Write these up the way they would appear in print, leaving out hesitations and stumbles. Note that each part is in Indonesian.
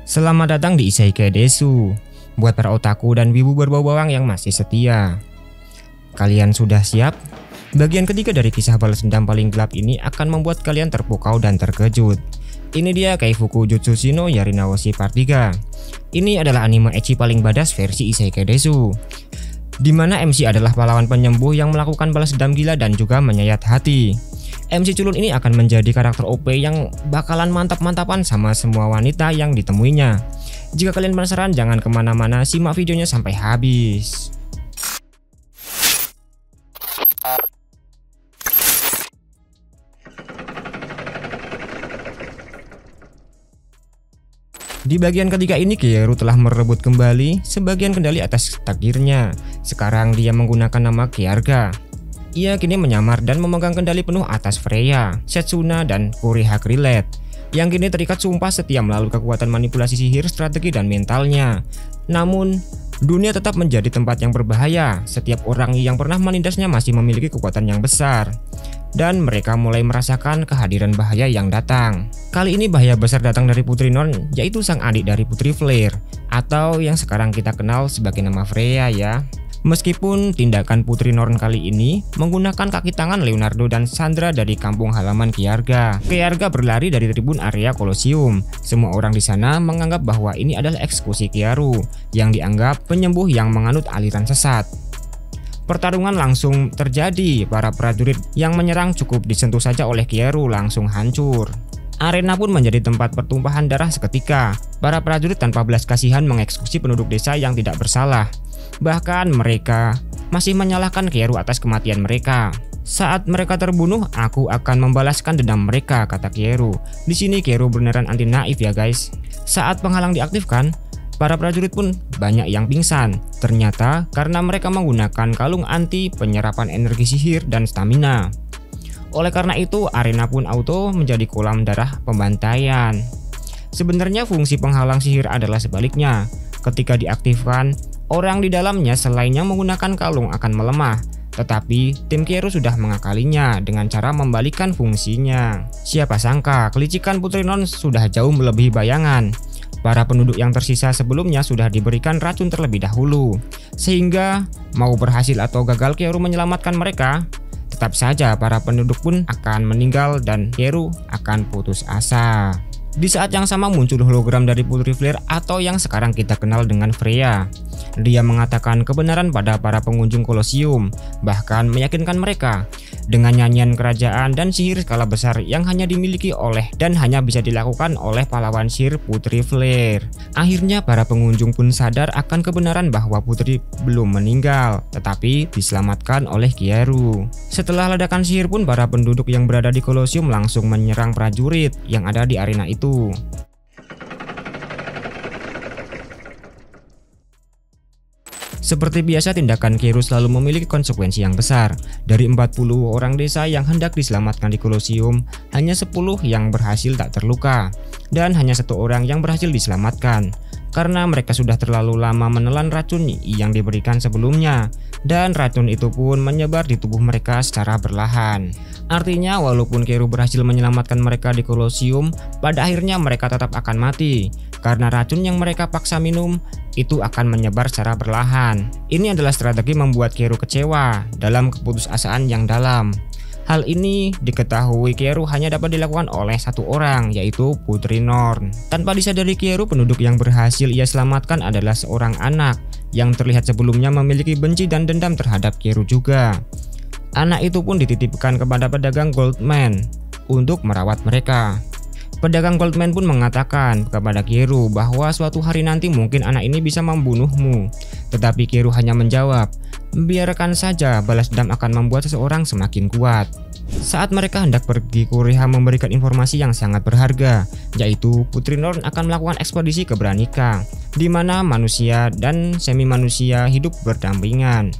Selamat datang di Isekai Desu, buat para otaku dan wibu berbau bawang yang masih setia. Kalian sudah siap? Bagian ketiga dari kisah balas dendam paling gelap ini akan membuat kalian terpukau dan terkejut. Ini dia Kaifuku Jutsushi no Yarinaoshi Part 3. Ini adalah anime ecchi paling badas versi Isekai Desu, di mana MC adalah pahlawan penyembuh yang melakukan balas dendam gila dan juga menyayat hati. MC culun ini akan menjadi karakter OP yang bakalan mantap-mantapan sama semua wanita yang ditemuinya. Jika kalian penasaran, jangan kemana-mana, simak videonya sampai habis. Di bagian ketiga ini, Kyeru telah merebut kembali sebagian kendali atas takdirnya. Sekarang dia menggunakan nama Khyarga. Ia kini menyamar dan memegang kendali penuh atas Freya, Setsuna, dan Kuriha Krillet, yang kini terikat sumpah setia melalui kekuatan manipulasi sihir, strategi, dan mentalnya. Namun, dunia tetap menjadi tempat yang berbahaya. Setiap orang yang pernah menindasnya masih memiliki kekuatan yang besar, dan mereka mulai merasakan kehadiran bahaya yang datang. Kali ini bahaya besar datang dari Putri Non, yaitu sang adik dari Putri Flare, atau yang sekarang kita kenal sebagai nama Freya ya. Meskipun tindakan Putri Norn kali ini menggunakan kaki tangan Leonardo dan Sandra dari kampung halaman Khyarga. Khyarga berlari dari tribun area Kolosium. Semua orang di sana menganggap bahwa ini adalah eksekusi Kyeru yang dianggap penyembuh yang menganut aliran sesat. Pertarungan langsung terjadi. Para prajurit yang menyerang cukup disentuh saja oleh Kyeru langsung hancur. Arena pun menjadi tempat pertumpahan darah seketika. Para prajurit tanpa belas kasihan mengeksekusi penduduk desa yang tidak bersalah. Bahkan mereka masih menyalahkan Kyeru atas kematian mereka. Saat mereka terbunuh, aku akan membalaskan dendam mereka, kata Kyeru. Di sini Kyeru beneran anti naif ya guys. Saat penghalang diaktifkan, para prajurit pun banyak yang pingsan. Ternyata karena mereka menggunakan kalung anti penyerapan energi sihir dan stamina. Oleh karena itu, arena pun auto menjadi kolam darah pembantaian. Sebenarnya fungsi penghalang sihir adalah sebaliknya. Ketika diaktifkan, orang di dalamnya selain yang menggunakan kalung akan melemah. Tetapi tim Kyeru sudah mengakalinya dengan cara membalikkan fungsinya. Siapa sangka kelicikan Putri Non sudah jauh melebihi bayangan. Para penduduk yang tersisa sebelumnya sudah diberikan racun terlebih dahulu. Sehingga mau berhasil atau gagal Kyeru menyelamatkan mereka, tetap saja para penduduk pun akan meninggal dan Kyeru akan putus asa. Di saat yang sama muncul hologram dari Putri Flare atau yang sekarang kita kenal dengan Freya. Dia mengatakan kebenaran pada para pengunjung Kolosium, bahkan meyakinkan mereka dengan nyanyian kerajaan dan sihir skala besar yang hanya dimiliki oleh dan hanya bisa dilakukan oleh pahlawan sihir Putri Flare. Akhirnya para pengunjung pun sadar akan kebenaran bahwa Putri belum meninggal, tetapi diselamatkan oleh Kyeru. Setelah ledakan sihir pun para penduduk yang berada di Kolosium langsung menyerang prajurit yang ada di arena itu. Seperti biasa, tindakan Kyeru selalu memiliki konsekuensi yang besar. Dari 40 orang desa yang hendak diselamatkan di Kolosium, hanya 10 yang berhasil tak terluka, dan hanya 1 orang yang berhasil diselamatkan. Karena mereka sudah terlalu lama menelan racun yang diberikan sebelumnya, dan racun itu pun menyebar di tubuh mereka secara berlahan. Artinya walaupun Kyeru berhasil menyelamatkan mereka di Kolosium, pada akhirnya mereka tetap akan mati. Karena racun yang mereka paksa minum itu akan menyebar secara berlahan. Ini adalah strategi membuat Kyeru kecewa dalam keputusasaan yang dalam. Hal ini diketahui Kyeru hanya dapat dilakukan oleh 1 orang, yaitu Putri Norn. Tanpa disadari Kyeru, penduduk yang berhasil ia selamatkan adalah seorang anak yang terlihat sebelumnya memiliki benci dan dendam terhadap Kyeru juga. Anak itu pun dititipkan kepada pedagang Goldman untuk merawat mereka. Pedagang Goldman pun mengatakan kepada Kyeru bahwa suatu hari nanti mungkin anak ini bisa membunuhmu. Tetapi Kyeru hanya menjawab, biarkan saja, balas dendam akan membuat seseorang semakin kuat. Saat mereka hendak pergi, Kuriha memberikan informasi yang sangat berharga, yaitu Putri Norn akan melakukan ekspedisi ke Branica, di mana manusia dan semi manusia hidup berdampingan.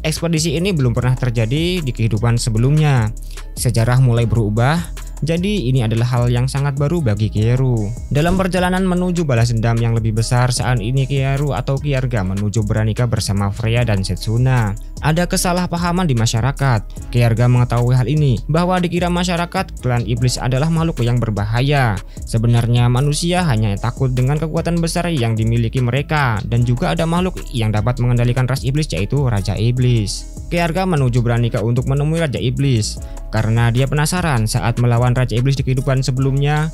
Ekspedisi ini belum pernah terjadi di kehidupan sebelumnya. Sejarah mulai berubah Jadi ini adalah hal yang sangat baru bagi Kyeru. Dalam perjalanan menuju balas dendam yang lebih besar, saat ini Kyeru atau Khyarga menuju bernikah bersama Freya dan Setsuna. Ada kesalahpahaman di masyarakat. Khyarga mengetahui hal ini, bahwa dikira masyarakat klan iblis adalah makhluk yang berbahaya. Sebenarnya manusia hanya takut dengan kekuatan besar yang dimiliki mereka, dan juga ada makhluk yang dapat mengendalikan ras iblis, yaitu Raja Iblis. Khyarga menuju bernikah untuk menemui Raja Iblis karena dia penasaran saat melawan Raja Iblis di kehidupan sebelumnya.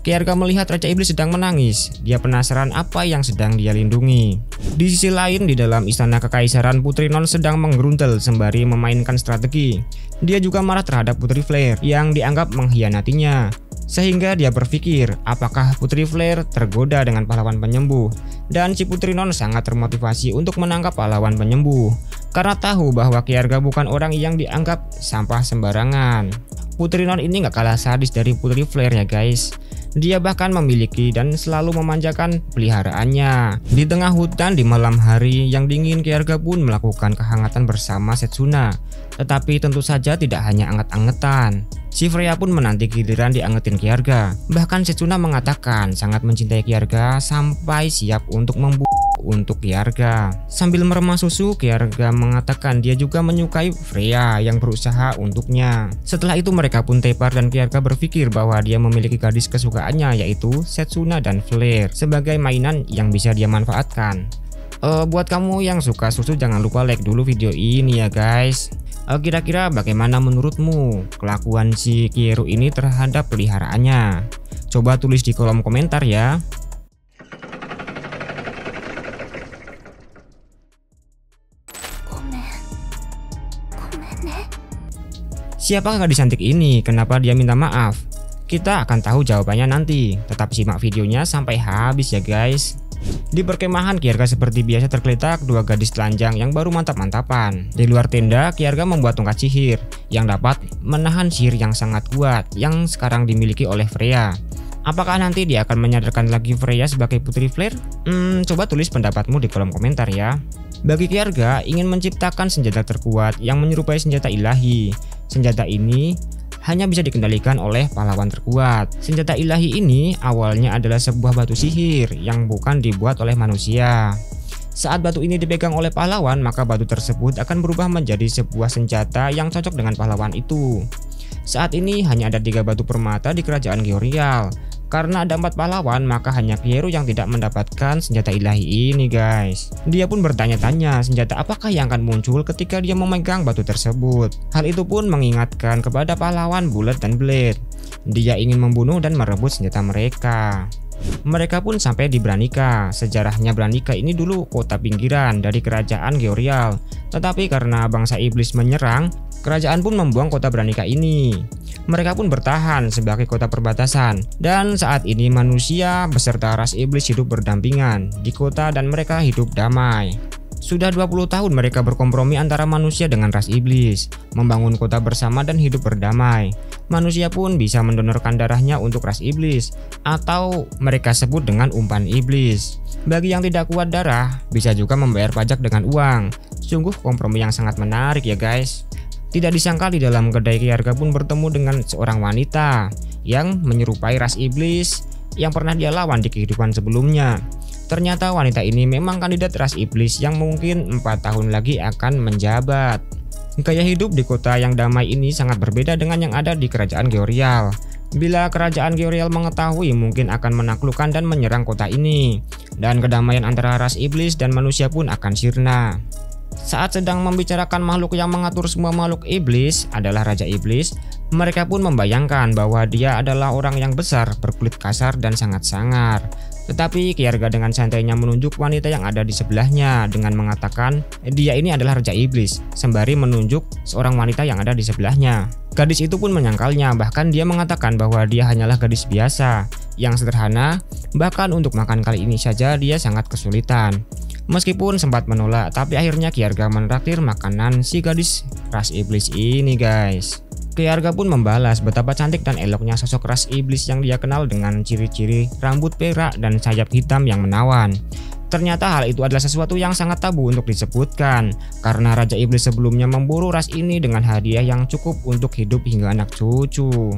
Khyarga melihat Raja Iblis sedang menangis. Dia penasaran apa yang sedang dia lindungi. Di sisi lain, di dalam istana kekaisaran, Putri Non sedang menggeruntel sembari memainkan strategi. Dia juga marah terhadap Putri Flare yang dianggap mengkhianatinya. Sehingga dia berpikir apakah Putri Flare tergoda dengan pahlawan penyembuh. Dan si Putri Non sangat termotivasi untuk menangkap pahlawan penyembuh karena tahu bahwa Khyarga bukan orang yang dianggap sampah sembarangan. Putri Non ini gak kalah sadis dari Putri Flare ya guys. Dia bahkan memiliki dan selalu memanjakan peliharaannya. Di tengah hutan di malam hari yang dingin, Khyarga pun melakukan kehangatan bersama Setsuna. Tetapi tentu saja tidak hanya anget-angetan. Si Freya pun menanti giliran diangetin Khyarga. Bahkan Setsuna mengatakan sangat mencintai Khyarga sampai siap untuk membunuh untuk Khyarga. Sambil meremah susu, Khyarga mengatakan dia juga menyukai Freya yang berusaha untuknya. Setelah itu mereka pun tepar dan Khyarga berpikir bahwa dia memiliki gadis kesukaannya, yaitu Setsuna dan Flare, sebagai mainan yang bisa dia manfaatkan. Buat kamu yang suka susu, jangan lupa like dulu video ini ya guys. Kira-kira bagaimana menurutmu kelakuan si Kyeru ini terhadap peliharaannya? Coba tulis di kolom komentar ya. Siapakah gadis cantik ini? Kenapa dia minta maaf? Kita akan tahu jawabannya nanti. Tetap simak videonya sampai habis ya guys. Di perkemahan, Khyarga seperti biasa tergeletak dua gadis telanjang yang baru mantap-mantapan. Di luar tenda, Khyarga membuat tongkat sihir yang dapat menahan sihir yang sangat kuat yang sekarang dimiliki oleh Freya. Apakah nanti dia akan menyadarkan lagi Freya sebagai Putri Flare? Coba tulis pendapatmu di kolom komentar ya. Bagi Khyarga, ingin menciptakan senjata terkuat yang menyerupai senjata ilahi. Senjata ini hanya bisa dikendalikan oleh pahlawan terkuat. Senjata ilahi ini awalnya adalah sebuah batu sihir yang bukan dibuat oleh manusia. Saat batu ini dipegang oleh pahlawan, maka batu tersebut akan berubah menjadi sebuah senjata yang cocok dengan pahlawan itu. Saat ini hanya ada 3 batu permata di kerajaan Georial. Karena ada 4 pahlawan, maka hanya Kyeru yang tidak mendapatkan senjata ilahi ini guys. Dia pun bertanya-tanya senjata apakah yang akan muncul ketika dia memegang batu tersebut. Hal itu pun mengingatkan kepada pahlawan Bullet dan Blade. Dia ingin membunuh dan merebut senjata mereka. Mereka pun sampai di Branica. Sejarahnya Branica ini dulu kota pinggiran dari kerajaan Georial. Tetapi karena bangsa iblis menyerang, kerajaan pun membuang kota Branica ini. Mereka pun bertahan sebagai kota perbatasan. Dan saat ini manusia beserta ras iblis hidup berdampingan di kota dan mereka hidup damai. Sudah 20 tahun mereka berkompromi antara manusia dengan ras iblis, membangun kota bersama dan hidup berdamai. Manusia pun bisa mendonorkan darahnya untuk ras iblis, atau mereka sebut dengan umpan iblis. Bagi yang tidak kuat darah, bisa juga membayar pajak dengan uang. Sungguh kompromi yang sangat menarik ya guys. Tidak disangka di dalam kedai Khyarga pun bertemu dengan seorang wanita yang menyerupai ras iblis yang pernah dia lawan di kehidupan sebelumnya. Ternyata wanita ini memang kandidat ras iblis yang mungkin 4 tahun lagi akan menjabat. Gaya hidup di kota yang damai ini sangat berbeda dengan yang ada di kerajaan Georial. Bila kerajaan Georial mengetahui, mungkin akan menaklukkan dan menyerang kota ini, dan kedamaian antara ras iblis dan manusia pun akan sirna. Saat sedang membicarakan makhluk yang mengatur semua makhluk iblis adalah Raja Iblis, mereka pun membayangkan bahwa dia adalah orang yang besar, berkulit kasar dan sangat sangar. Tetapi Khyarga dengan santainya menunjuk wanita yang ada di sebelahnya dengan mengatakan dia ini adalah Raja Iblis, sembari menunjuk seorang wanita yang ada di sebelahnya. Gadis itu pun menyangkalnya, bahkan dia mengatakan bahwa dia hanyalah gadis biasa yang sederhana, bahkan untuk makan kali ini saja dia sangat kesulitan. Meskipun sempat menolak, tapi akhirnya Khyarga menraktir makanan si gadis ras iblis ini guys. Khyarga pun membalas betapa cantik dan eloknya sosok ras iblis yang dia kenal dengan ciri-ciri rambut perak dan sayap hitam yang menawan. Ternyata hal itu adalah sesuatu yang sangat tabu untuk disebutkan, karena Raja Iblis sebelumnya memburu ras ini dengan hadiah yang cukup untuk hidup hingga anak cucu.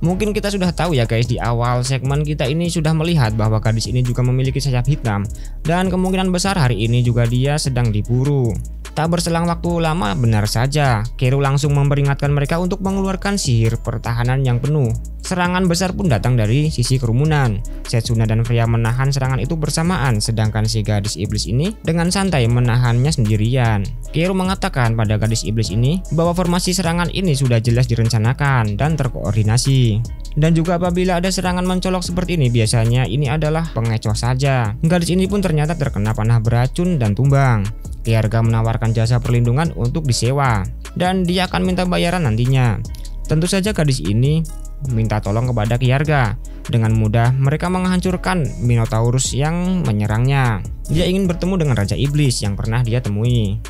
Mungkin kita sudah tahu ya guys, di awal segmen kita ini sudah melihat bahwa gadis ini juga memiliki sayap hitam dan kemungkinan besar hari ini juga dia sedang diburu. Tak berselang waktu lama, benar saja Kero langsung memperingatkan mereka untuk mengeluarkan sihir pertahanan yang penuh. Serangan besar pun datang dari sisi kerumunan. Setsuna dan Freya menahan serangan itu bersamaan, sedangkan si gadis iblis ini dengan santai menahannya sendirian. Kero mengatakan pada gadis iblis ini bahwa formasi serangan ini sudah jelas direncanakan dan terkoordinasi. Dan juga apabila ada serangan mencolok seperti ini, biasanya ini adalah pengecoh saja. Gadis ini pun ternyata terkena panah beracun dan tumbang. Khyarga menawarkan jasa perlindungan untuk disewa dan dia akan minta bayaran nantinya. Tentu saja gadis ini minta tolong kepada Khyarga. Dengan mudah mereka menghancurkan Minotaurus yang menyerangnya. Dia ingin bertemu dengan Raja Iblis yang pernah dia temui.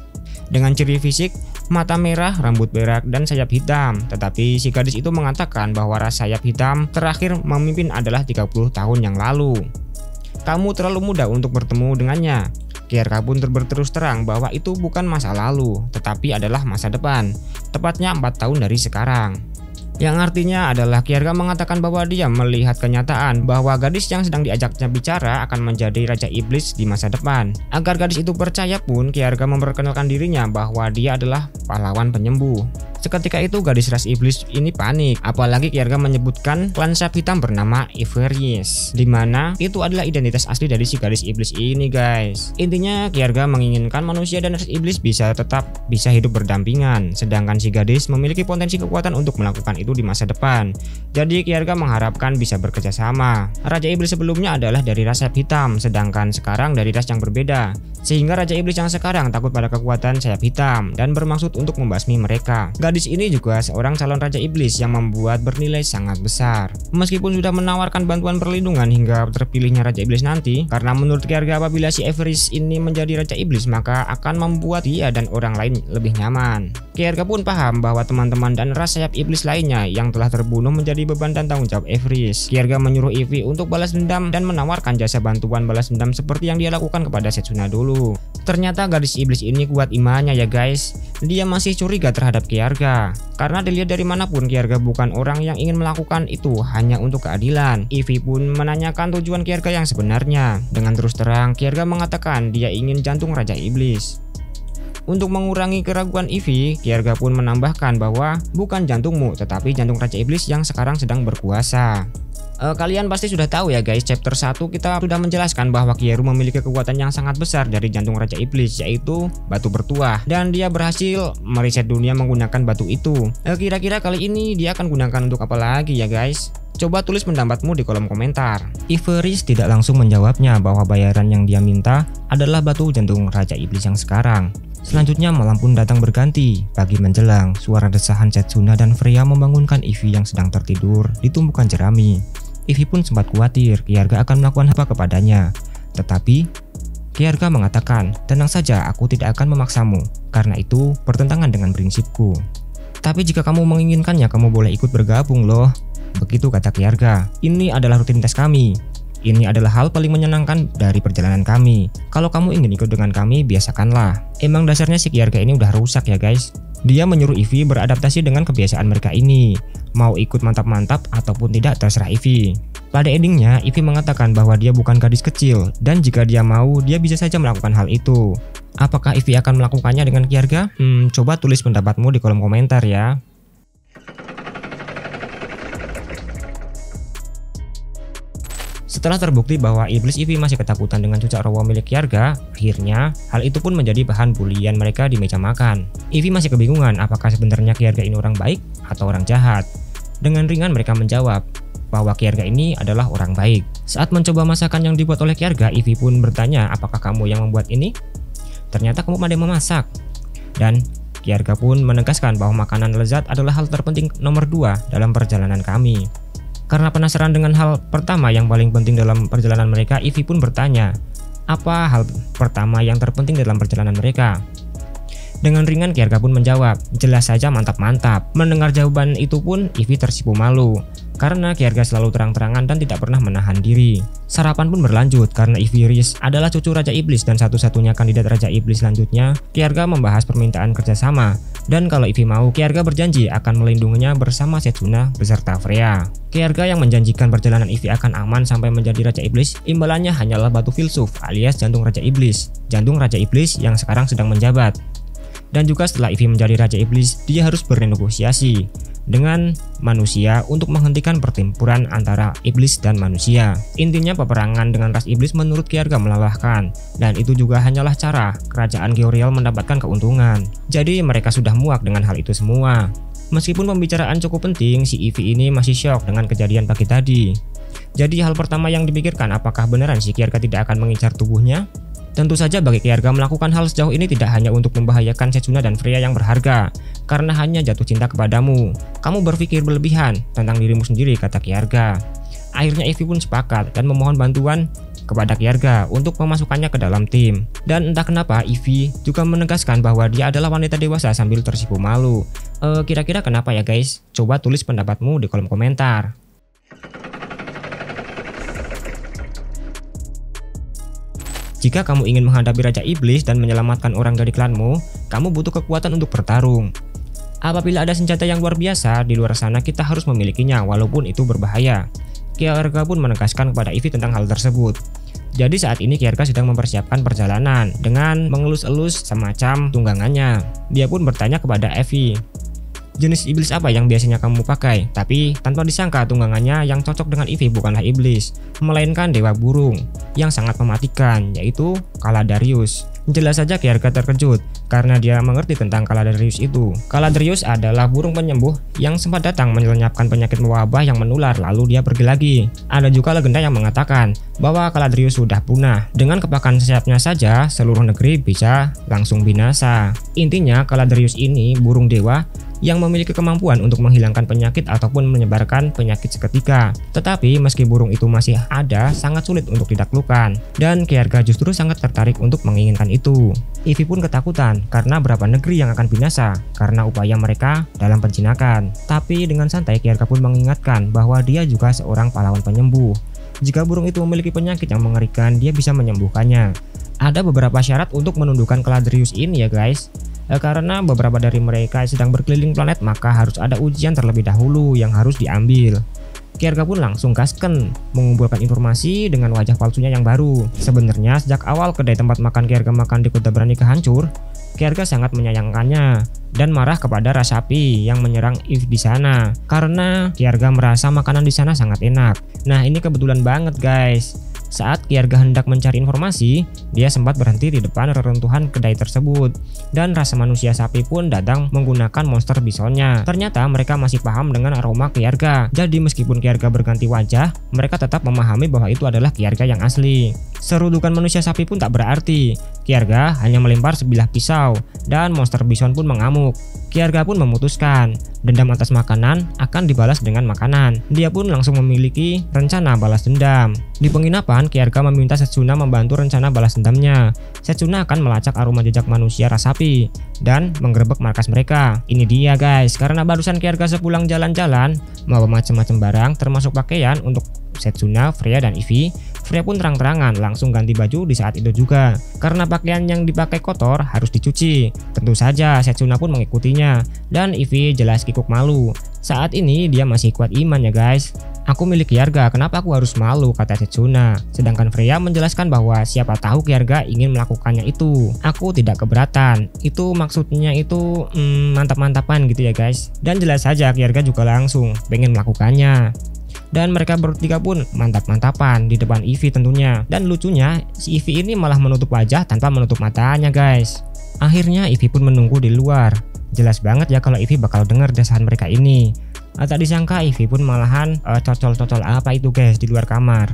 Dengan ciri fisik, mata merah, rambut berak, dan sayap hitam. Tetapi si gadis itu mengatakan bahwa ras sayap hitam terakhir memimpin adalah 30 tahun yang lalu. Kamu terlalu muda untuk bertemu dengannya. Khyarga pun berterus terang bahwa itu bukan masa lalu, tetapi adalah masa depan. Tepatnya 4 tahun dari sekarang. Yang artinya adalah Khyarga mengatakan bahwa dia melihat kenyataan bahwa gadis yang sedang diajaknya bicara akan menjadi Raja Iblis di masa depan. Agar gadis itu percaya pun, Khyarga memperkenalkan dirinya bahwa dia adalah pahlawan penyembuh. Seketika itu gadis ras iblis ini panik, apalagi Khyarga menyebutkan klan sayap hitam bernama Iferis, dimana itu adalah identitas asli dari si gadis iblis ini guys. Intinya Khyarga menginginkan manusia dan ras iblis bisa hidup berdampingan, sedangkan si gadis memiliki potensi kekuatan untuk melakukan itu di masa depan. Jadi Khyarga mengharapkan bisa bekerja sama. Raja iblis sebelumnya adalah dari ras sayap hitam, sedangkan sekarang dari ras yang berbeda. Sehingga Raja Iblis yang sekarang takut pada kekuatan sayap hitam dan bermaksud untuk membasmi mereka. Gadis ini juga seorang calon Raja Iblis yang membuat bernilai sangat besar. Meskipun sudah menawarkan bantuan perlindungan hingga terpilihnya Raja Iblis nanti, karena menurut Khyarga apabila si Everis ini menjadi Raja Iblis maka akan membuat dia dan orang lain lebih nyaman. Khyarga pun paham bahwa teman-teman dan ras sayap iblis lainnya yang telah terbunuh menjadi beban dan tanggung jawab Everis. Khyarga menyuruh Ivy untuk balas dendam dan menawarkan jasa bantuan balas dendam seperti yang dia lakukan kepada Setsuna dulu. Ternyata gadis iblis ini kuat imannya ya guys. Dia masih curiga terhadap Khyarga karena dilihat dari manapun Khyarga bukan orang yang ingin melakukan itu hanya untuk keadilan. Ivy pun menanyakan tujuan Khyarga yang sebenarnya. Dengan terus terang Khyarga mengatakan dia ingin jantung Raja Iblis. Untuk mengurangi keraguan Ivy, Khyarga pun menambahkan bahwa bukan jantungmu tetapi jantung Raja Iblis yang sekarang sedang berkuasa. Kalian pasti sudah tahu ya guys, chapter 1 kita sudah menjelaskan bahwa Kyeru memiliki kekuatan yang sangat besar dari jantung Raja Iblis, yaitu batu bertuah, dan dia berhasil meriset dunia menggunakan batu itu. Kira-kira kali ini dia akan gunakan untuk apa lagi ya guys? Coba tulis pendapatmu di kolom komentar. Iferis tidak langsung menjawabnya bahwa bayaran yang dia minta adalah batu jantung Raja Iblis yang sekarang. Selanjutnya malam pun datang berganti. Pagi menjelang, suara desahan Setsuna dan Freya membangunkan Ivy yang sedang tertidur di tumpukan jerami. Ivy pun sempat khawatir Khyarga akan melakukan apa kepadanya. Tetapi Khyarga mengatakan, tenang saja, aku tidak akan memaksamu, karena itu bertentangan dengan prinsipku. Tapi jika kamu menginginkannya, kamu boleh ikut bergabung loh. Begitu kata Khyarga. Ini adalah rutinitas kami. Ini adalah hal paling menyenangkan dari perjalanan kami. Kalau kamu ingin ikut dengan kami, biasakanlah. Emang dasarnya si Khyarga ini udah rusak ya guys. Dia menyuruh Ivy beradaptasi dengan kebiasaan mereka ini. Mau ikut mantap-mantap ataupun tidak terserah Ivy. Pada endingnya, Ivy mengatakan bahwa dia bukan gadis kecil dan jika dia mau, dia bisa saja melakukan hal itu. Apakah Ivy akan melakukannya dengan Khyarga? Coba tulis pendapatmu di kolom komentar ya. Setelah terbukti bahwa iblis Ivy masih ketakutan dengan cucak rawa milik Khyarga, akhirnya hal itu pun menjadi bahan bulian mereka di meja makan. Ivy masih kebingungan apakah sebenarnya Khyarga ini orang baik atau orang jahat. Dengan ringan mereka menjawab bahwa Khyarga ini adalah orang baik. Saat mencoba masakan yang dibuat oleh Khyarga, Ivy pun bertanya, apakah kamu yang membuat ini? Ternyata kamu pandai memasak. Dan Khyarga pun menegaskan bahwa makanan lezat adalah hal terpenting nomor 2 dalam perjalanan kami. Karena penasaran dengan hal pertama yang paling penting dalam perjalanan mereka, Ivy pun bertanya, apa hal pertama yang terpenting dalam perjalanan mereka? Dengan ringan Khyarga pun menjawab, jelas saja mantap-mantap. Mendengar jawaban itu pun Ivy tersipu malu. karena Kierga selalu terang-terangan dan tidak pernah menahan diri. Sarapan pun berlanjut karena Ivy adalah cucu Raja Iblis dan satu-satunya kandidat Raja Iblis selanjutnya. Kierga membahas permintaan kerjasama, dan kalau Ivy mau, Kierga berjanji akan melindunginya bersama Setsuna beserta Freya. Kierga yang menjanjikan perjalanan Ivy akan aman sampai menjadi Raja Iblis, imbalannya hanyalah batu filsuf alias jantung Raja Iblis. Jantung Raja Iblis yang sekarang sedang menjabat. Dan juga setelah Ivy menjadi Raja Iblis, dia harus bernegosiasi dengan manusia untuk menghentikan pertempuran antara iblis dan manusia. Intinya peperangan dengan ras iblis menurut Kierga melelahkan, dan itu juga hanyalah cara kerajaan Georiel mendapatkan keuntungan. Jadi mereka sudah muak dengan hal itu semua. Meskipun pembicaraan cukup penting, si Ivy ini masih syok dengan kejadian pagi tadi. Jadi hal pertama yang dipikirkan, apakah beneran si Kierga tidak akan mengincar tubuhnya? Tentu saja bagi Kierga melakukan hal sejauh ini tidak hanya untuk membahayakan Setsuna dan Freya yang berharga, karena hanya jatuh cinta kepadamu. Kamu berpikir berlebihan tentang dirimu sendiri, kata Kierga. Akhirnya Ivy pun sepakat dan memohon bantuan kepada Kierga untuk memasukkannya ke dalam tim. Dan entah kenapa Ivy juga menegaskan bahwa dia adalah wanita dewasa sambil tersipu malu. Kira-kira kenapa ya guys? Coba tulis pendapatmu di kolom komentar. Jika kamu ingin menghadapi Raja Iblis dan menyelamatkan orang dari klanmu, kamu butuh kekuatan untuk bertarung. Apabila ada senjata yang luar biasa di luar sana, kita harus memilikinya walaupun itu berbahaya. Kierga pun menegaskan kepada Ivy tentang hal tersebut. Jadi saat ini Kierga sedang mempersiapkan perjalanan dengan mengelus-elus semacam tunggangannya. Dia pun bertanya kepada Ivy, jenis iblis apa yang biasanya kamu pakai? Tapi tanpa disangka tunggangannya yang cocok dengan Ivy bukanlah iblis, melainkan dewa burung yang sangat mematikan, yaitu Caladarius. Jelas saja Kierga terkejut karena dia mengerti tentang Caladarius itu. Caladarius adalah burung penyembuh yang sempat datang menyelenyapkan penyakit mewabah yang menular lalu dia pergi lagi. Ada juga legenda yang mengatakan bahwa Caladarius sudah punah. Dengan kepakan sayapnya saja seluruh negeri bisa langsung binasa. Intinya Caladarius ini burung dewa yang memiliki kemampuan untuk menghilangkan penyakit ataupun menyebarkan penyakit seketika. Tetapi meski burung itu masih ada, sangat sulit untuk ditaklukkan. Dan Kierga justru sangat tertarik untuk menginginkan itu. Ivy pun ketakutan karena berapa negeri yang akan binasa karena upaya mereka dalam penjinakan. Tapi dengan santai Kierga pun mengingatkan bahwa dia juga seorang pahlawan penyembuh. Jika burung itu memiliki penyakit yang mengerikan, dia bisa menyembuhkannya. Ada beberapa syarat untuk menundukkan Caladarius ini ya guys. Karena beberapa dari mereka sedang berkeliling planet, maka harus ada ujian terlebih dahulu yang harus diambil. Kierga pun langsung gasken mengumpulkan informasi dengan wajah palsunya yang baru. Sebenarnya sejak awal kedai tempat makan Kierga makan di Kota Berani hancur, Kierga sangat menyayangkannya dan marah kepada ras sapi yang menyerang Eve di sana karena Kierga merasa makanan di sana sangat enak. Nah, ini kebetulan banget guys. Saat Kierga hendak mencari informasi, dia sempat berhenti di depan reruntuhan kedai tersebut. Dan rasa manusia sapi pun datang menggunakan monster bisonnya. Ternyata mereka masih paham dengan aroma Kierga. Jadi meskipun Kierga berganti wajah, mereka tetap memahami bahwa itu adalah Kierga yang asli. Serudukan manusia sapi pun tak berarti. Kierga hanya melempar sebilah pisau dan monster bison pun mengamuk. Kierga pun memutuskan dendam atas makanan akan dibalas dengan makanan. Dia pun langsung memiliki rencana balas dendam. Di penginapan, Kierga meminta Setsuna membantu rencana balas dendamnya. Setsuna akan melacak aroma jejak manusia ras sapi dan menggerebek markas mereka. Ini dia guys, karena barusan Kierga sepulang jalan-jalan membawa macam-macam barang termasuk pakaian untuk Setsuna, Freya dan Ivy. Freya pun terang-terangan langsung ganti baju di saat itu juga. Karena pakaian yang dipakai kotor harus dicuci. Tentu saja Setsuna pun mengikutinya dan Ivy jelas kikuk malu. Saat ini dia masih kuat iman ya guys. Aku milik Kierga, kenapa aku harus malu, kata Setsuna. Sedangkan Freya menjelaskan bahwa siapa tahu Kierga ingin melakukannya itu. Aku tidak keberatan. Itu maksudnya itu mantap-mantapan gitu ya guys. Dan jelas saja Kierga juga langsung pengen melakukannya. Dan mereka bertiga pun mantap-mantapan di depan Ivy tentunya. Dan lucunya si Ivy ini malah menutup wajah tanpa menutup matanya guys. Akhirnya Ivy pun menunggu di luar. Jelas banget ya kalau Ivy bakal dengar desahan mereka ini. Tak disangka Ivy pun malahan cocol-cocol apa itu guys di luar kamar.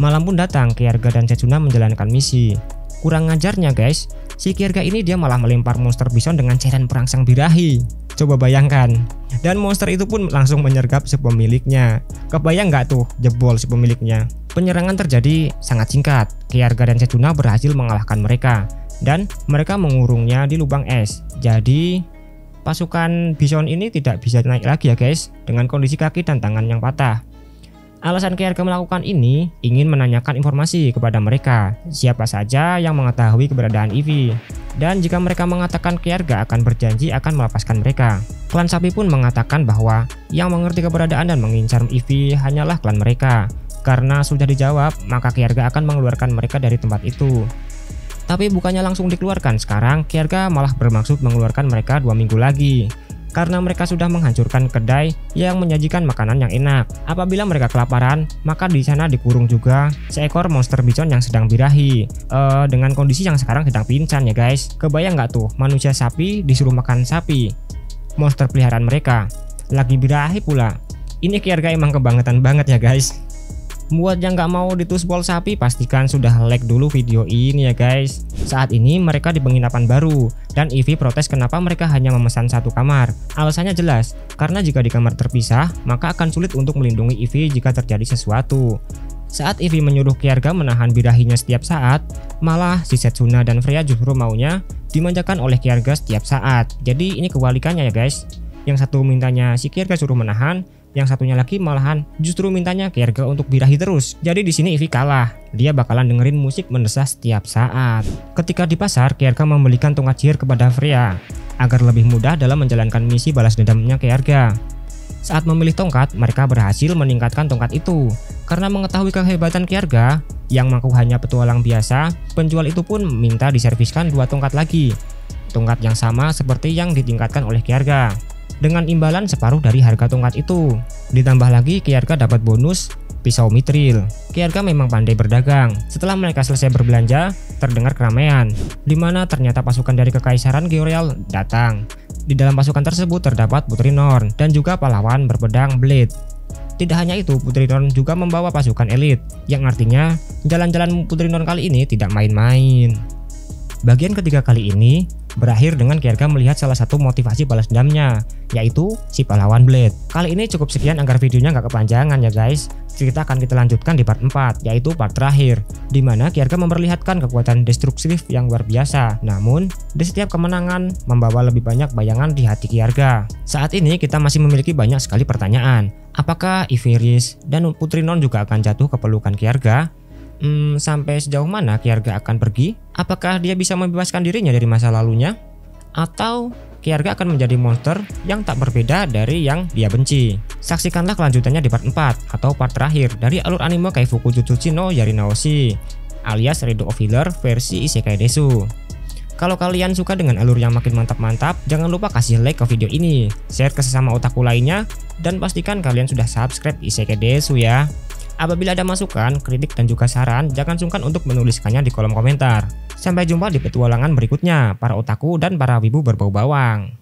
Malam pun datang, Kierga dan Setsuna menjalankan misi. Kurang ngajarnya guys, si Kierga ini dia malah melempar monster bison dengan cairan perangsang birahi. Coba bayangkan. Dan monster itu pun langsung menyergap si pemiliknya. Kebayang nggak tuh jebol si pemiliknya? Penyerangan terjadi sangat singkat. Kierga dan Setsuna berhasil mengalahkan mereka dan mereka mengurungnya di lubang es. Jadi pasukan Bison ini tidak bisa naik lagi ya guys, dengan kondisi kaki dan tangan yang patah. Alasan Kierga melakukan ini ingin menanyakan informasi kepada mereka, siapa saja yang mengetahui keberadaan Ivy. Dan jika mereka mengatakan Kierga akan berjanji akan melepaskan mereka. Klan Sapi pun mengatakan bahwa yang mengerti keberadaan dan mengincar Ivy hanyalah klan mereka. Karena sudah dijawab, maka Kierga akan mengeluarkan mereka dari tempat itu. Tapi bukannya langsung dikeluarkan, sekarang Kierga malah bermaksud mengeluarkan mereka 2 minggu lagi. Karena mereka sudah menghancurkan kedai yang menyajikan makanan yang enak. Apabila mereka kelaparan, maka di sana dikurung juga seekor monster bison yang sedang birahi. Dengan kondisi yang sekarang sedang pingsan ya guys. Kebayang nggak tuh, manusia sapi disuruh makan sapi. Monster peliharaan mereka lagi birahi pula. Ini Kierga emang kebangetan banget ya guys. Buat yang nggak mau dituspol sapi, pastikan sudah like dulu video ini ya guys. Saat ini mereka di penginapan baru dan Ivy protes kenapa mereka hanya memesan 1 kamar. Alasannya jelas, karena jika di kamar terpisah maka akan sulit untuk melindungi Ivy jika terjadi sesuatu. Saat Ivy menyuruh Kierga menahan birahinya setiap saat, malah si Setsuna dan Freya justru maunya dimanjakan oleh Kierga setiap saat. Jadi ini kebalikannya ya guys. Yang satu mintanya si Kierga suruh menahan, yang satunya lagi malahan justru mintanya Kierga untuk birahi terus. Jadi di sini Ivy kalah. Dia bakalan dengerin musik mendesah setiap saat. Ketika di pasar, Kierga membelikan tongkat sihir kepada Freya agar lebih mudah dalam menjalankan misi balas dendamnya Kierga. Saat memilih tongkat, mereka berhasil meningkatkan tongkat itu. Karena mengetahui kehebatan Kierga yang mengaku hanya petualang biasa, penjual itu pun minta diserviskan 2 tongkat lagi. Tongkat yang sama seperti yang ditingkatkan oleh Kierga, dengan imbalan separuh dari harga tongkat itu. Ditambah lagi Kierga dapat bonus pisau mithril. Kierga memang pandai berdagang. Setelah mereka selesai berbelanja, terdengar keramaian, di mana ternyata pasukan dari Kekaisaran Georial datang. Di dalam pasukan tersebut terdapat Putri Norn dan juga pahlawan berpedang Blade. Tidak hanya itu, Putri Norn juga membawa pasukan elit, yang artinya jalan-jalan Putri Norn kali ini tidak main-main. Bagian ketiga kali ini berakhir dengan Kierga melihat salah satu motivasi balas dendamnya, yaitu si pahlawan Blade. Kali ini cukup sekian agar videonya nggak kepanjangan ya guys. Cerita akan kita lanjutkan di part 4, yaitu part terakhir, di mana Kierga memperlihatkan kekuatan destruktif yang luar biasa. Namun, di setiap kemenangan membawa lebih banyak bayangan di hati Kierga. Saat ini kita masih memiliki banyak sekali pertanyaan. Apakah Ivy dan Putri Norn juga akan jatuh ke pelukan Kierga? Sampai sejauh mana Kierga akan pergi? Apakah dia bisa membebaskan dirinya dari masa lalunya? Atau Kierga akan menjadi monster yang tak berbeda dari yang dia benci? Saksikanlah kelanjutannya di part 4 atau part terakhir dari alur anime Kaifuku Jujutsu no Yarinaoshi alias Redo of Healer versi Isekai Desu. Kalau kalian suka dengan alur yang makin mantap-mantap, jangan lupa kasih like ke video ini, share ke sesama otaku lainnya, dan pastikan kalian sudah subscribe Isekai Desu ya. Apabila ada masukan, kritik, dan juga saran, jangan sungkan untuk menuliskannya di kolom komentar. Sampai jumpa di petualangan berikutnya, para otaku dan para wibu berbau bawang.